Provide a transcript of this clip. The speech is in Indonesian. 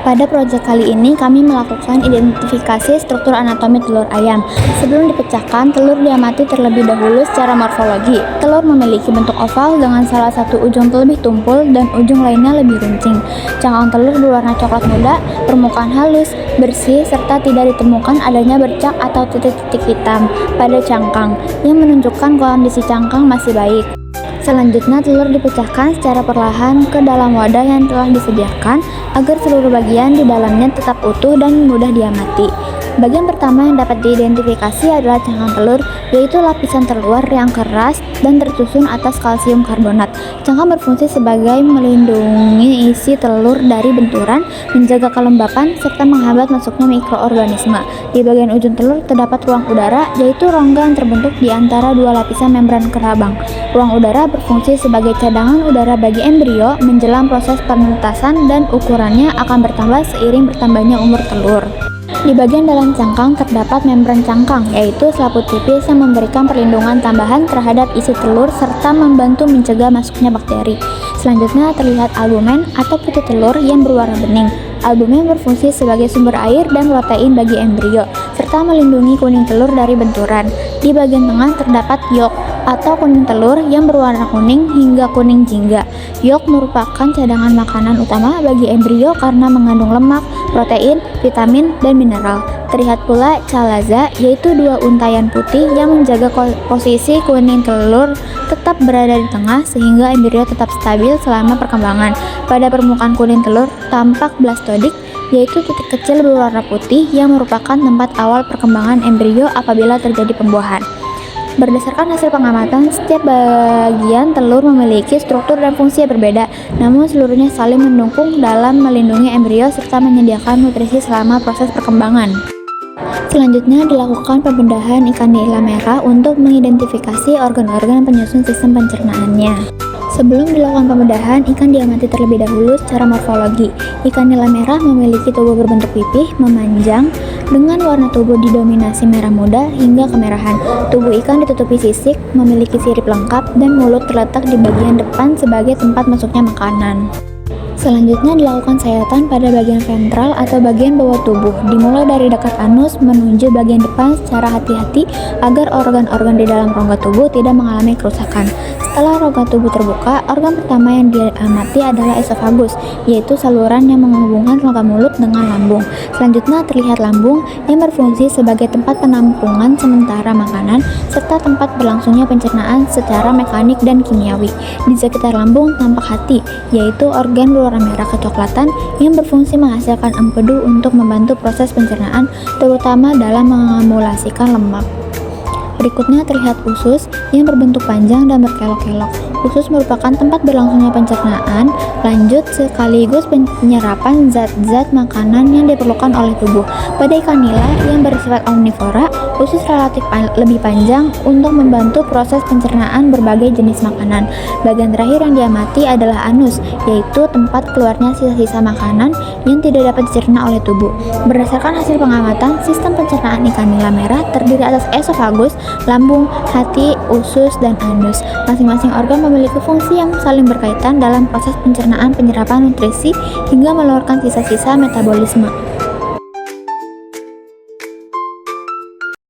Pada proyek kali ini, kami melakukan identifikasi struktur anatomi telur ayam. Sebelum dipecahkan, telur diamati terlebih dahulu secara morfologi. Telur memiliki bentuk oval dengan salah satu ujung lebih tumpul dan ujung lainnya lebih runcing. Cangkang telur berwarna coklat muda, permukaan halus, bersih, serta tidak ditemukan adanya bercak atau titik-titik hitam pada cangkang, yang menunjukkan kondisi cangkang masih baik. Selanjutnya, telur dipecahkan secara perlahan ke dalam wadah yang telah disediakan agar seluruh bagian di dalamnya tetap utuh dan mudah diamati. Bagian pertama yang dapat diidentifikasi adalah cangkang telur, yaitu lapisan terluar yang keras dan tersusun atas kalsium karbonat. Cangkang berfungsi sebagai melindungi isi telur dari benturan, menjaga kelembapan, serta menghambat masuknya mikroorganisme. Di bagian ujung telur terdapat ruang udara, yaitu rongga yang terbentuk di antara dua lapisan membran kerabang. Ruang udara berfungsi sebagai cadangan udara bagi embrio menjelang proses penetasan, dan ukurannya akan bertambah seiring bertambahnya umur telur. Di bagian dalam cangkang terdapat membran cangkang, yaitu selaput tipis yang memberikan perlindungan tambahan terhadap isi telur serta membantu mencegah masuknya bakteri. Selanjutnya terlihat albumen atau putih telur yang berwarna bening. Albumen berfungsi sebagai sumber air dan protein bagi embrio, serta melindungi kuning telur dari benturan. Di bagian tengah terdapat yolk atau kuning telur yang berwarna kuning hingga kuning jingga. Yolk merupakan cadangan makanan utama bagi embrio karena mengandung lemak, protein, vitamin, dan mineral. Terlihat pula chalaza, yaitu dua untayan putih yang menjaga posisi kuning telur tetap berada di tengah sehingga embrio tetap stabil selama perkembangan. Pada permukaan kuning telur tampak blastodik, yaitu titik kecil berwarna putih yang merupakan tempat awal perkembangan embrio apabila terjadi pembuahan. Berdasarkan hasil pengamatan, setiap bagian telur memiliki struktur dan fungsi yang berbeda, namun seluruhnya saling mendukung dalam melindungi embrio serta menyediakan nutrisi selama proses perkembangan. Selanjutnya dilakukan pembedahan ikan nila merah untuk mengidentifikasi organ-organ penyusun sistem pencernaannya. Sebelum dilakukan pembedahan, ikan diamati terlebih dahulu secara morfologi. Ikan nila merah memiliki tubuh berbentuk pipih, memanjang, dengan warna tubuh didominasi merah muda hingga kemerahan. Tubuh ikan ditutupi sisik, memiliki sirip lengkap, dan mulut terletak di bagian depan sebagai tempat masuknya makanan. Selanjutnya dilakukan sayatan pada bagian ventral atau bagian bawah tubuh, dimulai dari dekat anus menuju bagian depan secara hati-hati agar organ-organ di dalam rongga tubuh tidak mengalami kerusakan. Setelah rongga tubuh terbuka, organ pertama yang diamati adalah esofagus, yaitu saluran yang menghubungkan rongga mulut dengan lambung. Selanjutnya terlihat lambung yang berfungsi sebagai tempat penampungan sementara makanan serta tempat berlangsungnya pencernaan secara mekanik dan kimiawi. Di sekitar lambung tampak hati, yaitu organ berwarna merah kecoklatan yang berfungsi menghasilkan empedu untuk membantu proses pencernaan, terutama dalam mengemulasikan lemak. Berikutnya terlihat usus yang berbentuk panjang dan berkelok-kelok. Usus merupakan tempat berlangsungnya pencernaan lanjut sekaligus penyerapan zat-zat makanan yang diperlukan oleh tubuh. Pada ikan nila yang bersifat omnivora, usus relatif lebih panjang untuk membantu proses pencernaan berbagai jenis makanan. Bagian terakhir yang diamati adalah anus, yaitu tempat keluarnya sisa-sisa makanan yang tidak dapat dicerna oleh tubuh. Berdasarkan hasil pengamatan, sistem pencernaan ikan nila merah terdiri atas esofagus, lambung, hati, usus, dan anus. Masing-masing organ memiliki fungsi yang saling berkaitan dalam proses pencernaan, penyerapan nutrisi, hingga mengeluarkan sisa-sisa metabolisme.